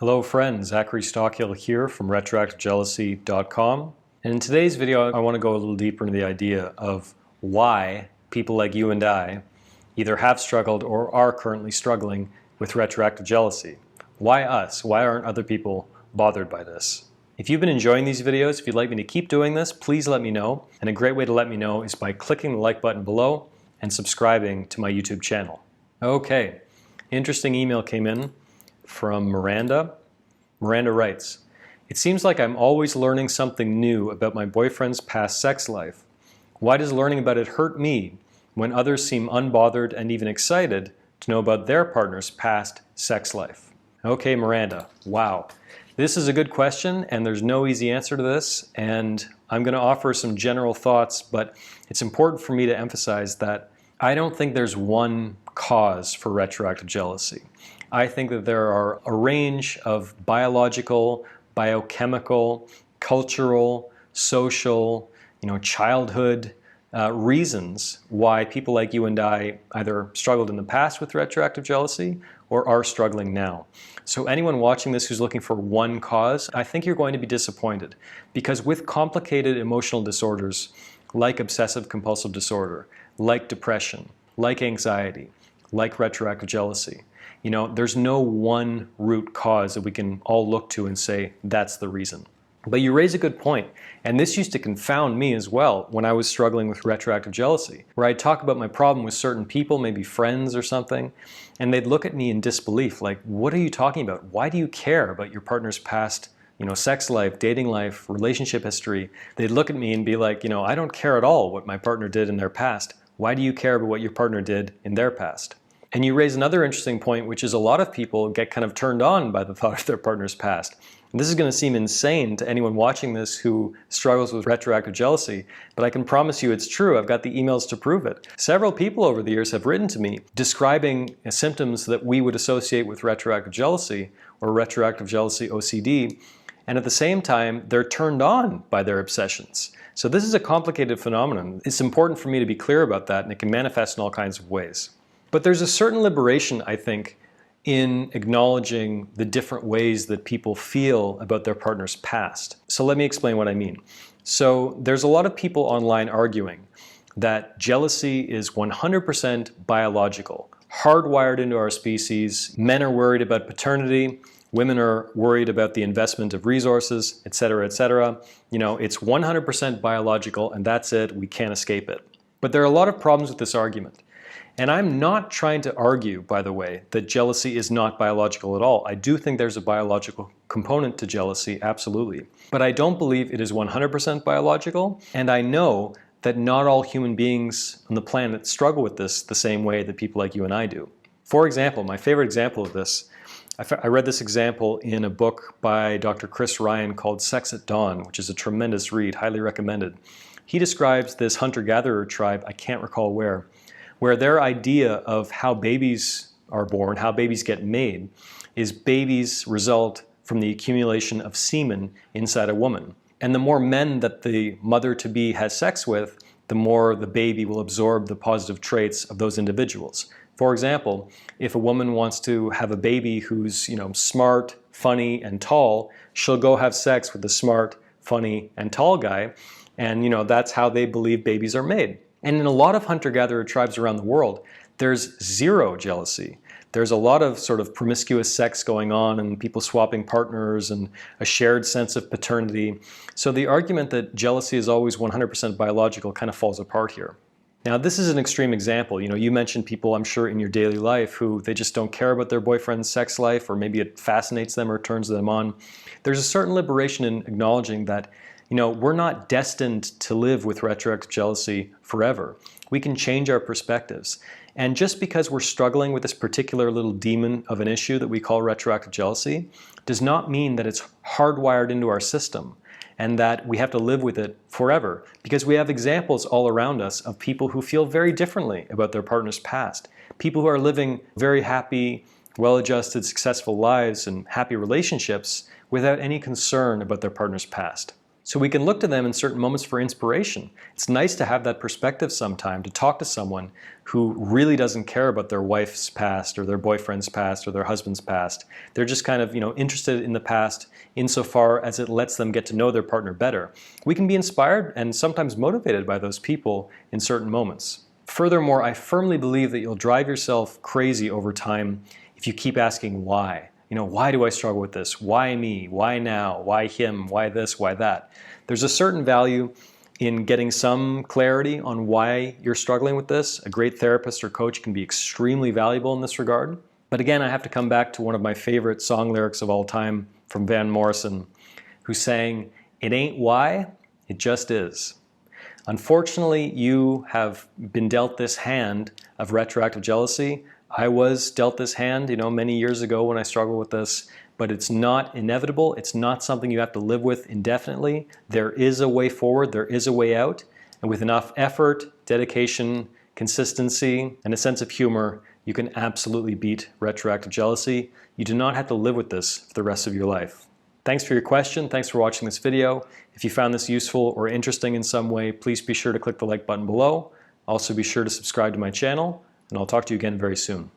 Hello friends, Zachary Stockill here from retroactivejealousy.com. And in today's video I want to go a little deeper into the idea of why people like you and I either have struggled or are currently struggling with retroactive jealousy. Why us? Why aren't other people bothered by this? If you've been enjoying these videos, if you'd like me to keep doing this, please let me know. And a great way to let me know is by clicking the like button below and subscribing to my YouTube channel. Okay, interesting email came in from Miranda. Miranda writes, "It seems like I'm always learning something new about my boyfriend's past sex life. Why does learning about it hurt me when others seem unbothered and even excited to know about their partner's past sex life?" Okay, Miranda, wow. This is a good question and there's no easy answer to this, and I'm going to offer some general thoughts, but it's important for me to emphasize that I don't think there's one cause for retroactive jealousy. I think that there are a range of biological, biochemical, cultural, social, childhood reasons why people like you and I either struggled in the past with retroactive jealousy or are struggling now. So anyone watching this who's looking for one cause, I think you're going to be disappointed, because with complicated emotional disorders like obsessive compulsive disorder, like depression, like anxiety, like retroactive jealousy, there's no one root cause that we can all look to and say that's the reason. But you raise a good point, and this used to confound me as well when I was struggling with retroactive jealousy, where I'd talk about my problem with certain people, maybe friends or something, and they'd look at me in disbelief, like, what are you talking about? Why do you care about your partner's past sex life, dating life, relationship history? They'd look at me and be like, I don't care at all what my partner did in their past. Why do you care about what your partner did in their past? And you raise another interesting point, which is a lot of people get kind of turned on by the thought of their partner's past. And this is going to seem insane to anyone watching this who struggles with retroactive jealousy, but I can promise you it's true. I've got the emails to prove it. Several people over the years have written to me describing symptoms that we would associate with retroactive jealousy or retroactive jealousy OCD, and at the same time, they're turned on by their obsessions. So this is a complicated phenomenon. It's important for me to be clear about that, and it can manifest in all kinds of ways. But there's a certain liberation, I think, in acknowledging the different ways that people feel about their partner's past. So let me explain what I mean. So there's a lot of people online arguing that jealousy is 100% biological, hardwired into our species. Men are worried about paternity. Women are worried about the investment of resources, etc., etc. It's 100% biological, and that's it. We can't escape it. But there are a lot of problems with this argument. And I'm not trying to argue, by the way, that jealousy is not biological at all. I do think there's a biological component to jealousy, absolutely. But I don't believe it is 100% biological, and I know that not all human beings on the planet struggle with this the same way that people like you and I do. For example, my favorite example of this, I read this example in a book by Dr. Chris Ryan called Sex at Dawn, which is a tremendous read, highly recommended. He describes this hunter-gatherer tribe, I can't recall where their idea of how babies are born, how babies get made, is babies result from the accumulation of semen inside a woman. And the more men that the mother-to-be has sex with, the more the baby will absorb the positive traits of those individuals. For example, if a woman wants to have a baby who's smart, funny, and tall, she'll go have sex with the smart, funny, and tall guy, and that's how they believe babies are made. And in a lot of hunter-gatherer tribes around the world, there's zero jealousy. There's a lot of sort of promiscuous sex going on and people swapping partners and a shared sense of paternity. So the argument that jealousy is always 100% biological kind of falls apart here. Now, this is an extreme example. You mentioned people, I'm sure, in your daily life who they just don't care about their boyfriend's sex life, or maybe it fascinates them or turns them on. There's a certain liberation in acknowledging that we're not destined to live with retroactive jealousy forever. We can change our perspectives. And just because we're struggling with this particular little demon of an issue that we call retroactive jealousy does not mean that it's hardwired into our system and that we have to live with it forever, because we have examples all around us of people who feel very differently about their partner's past. People who are living very happy, well-adjusted, successful lives and happy relationships without any concern about their partner's past. So we can look to them in certain moments for inspiration. It's nice to have that perspective sometime, to talk to someone who really doesn't care about their wife's past or their boyfriend's past or their husband's past. They're just kind of, interested in the past insofar as it lets them get to know their partner better. We can be inspired and sometimes motivated by those people in certain moments. Furthermore, I firmly believe that you'll drive yourself crazy over time if you keep asking why. Why do I struggle with this? Why me? Why now? Why him? Why this? Why that? There's a certain value in getting some clarity on why you're struggling with this. A great therapist or coach can be extremely valuable in this regard. But again, I have to come back to one of my favorite song lyrics of all time from Van Morrison, who sang, "It ain't why, it just is." Unfortunately, you have been dealt this hand of retroactive jealousy. I was dealt this hand, many years ago when I struggled with this, but it's not inevitable. It's not something you have to live with indefinitely. There is a way forward. There is a way out. And with enough effort, dedication, consistency, and a sense of humor, you can absolutely beat retroactive jealousy. You do not have to live with this for the rest of your life. Thanks for your question. Thanks for watching this video. If you found this useful or interesting in some way, please be sure to click the like button below. Also be sure to subscribe to my channel, and I'll talk to you again very soon.